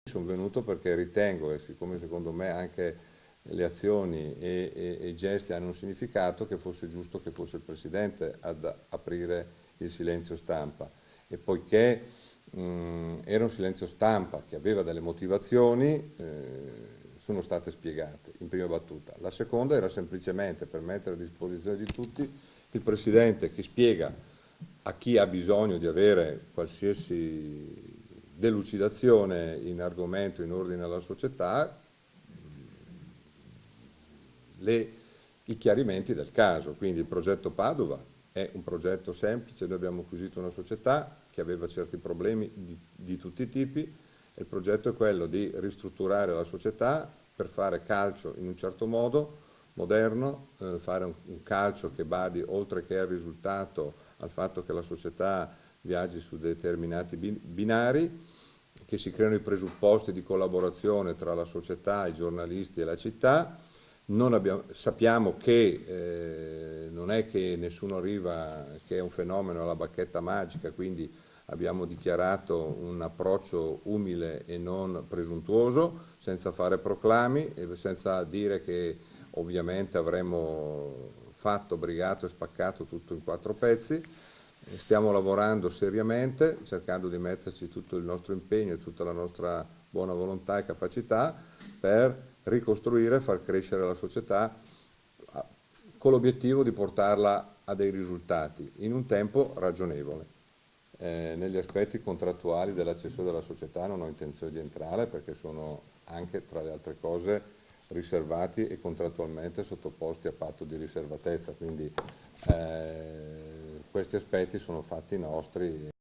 sono venuto perché ritengo, e siccome secondo me anche le azioni e i gesti hanno un significato, che fosse giusto che fosse il Presidente ad aprire il silenzio stampa. E poiché era un silenzio stampa che aveva delle motivazioni, sono state spiegate in prima battuta. La seconda era semplicemente per mettere a disposizione di tutti il Presidente che spiega a chi ha bisogno di avere qualsiasi delucidazione in argomento in ordine alla società, i chiarimenti del caso. Quindi il progetto Padova è un progetto semplice, noi abbiamo acquisito una società che aveva certi problemi di tutti i tipi, e il progetto è quello di ristrutturare la società per fare calcio in un certo modo, moderno, fare un calcio che badi oltre che al risultato, al fatto che la società viaggi su determinati binari, che si creano i presupposti di collaborazione tra la società, i giornalisti e la città. Sappiamo che non è che nessuno arriva, che è un fenomeno alla bacchetta magica, quindi abbiamo dichiarato un approccio umile e non presuntuoso, senza fare proclami e senza dire che ovviamente avremmo fatto, brigato e spaccato tutto in 4 pezzi. Stiamo lavorando seriamente, cercando di metterci tutto il nostro impegno e tutta la nostra buona volontà e capacità per ricostruire e far crescere la società con l'obiettivo di portarla a dei risultati in un tempo ragionevole. Negli aspetti contrattuali dell'accesso della società non ho intenzione di entrare perché sono anche, tra le altre cose, riservati e contrattualmente sottoposti a patto di riservatezza, quindi questi aspetti sono fatti nostri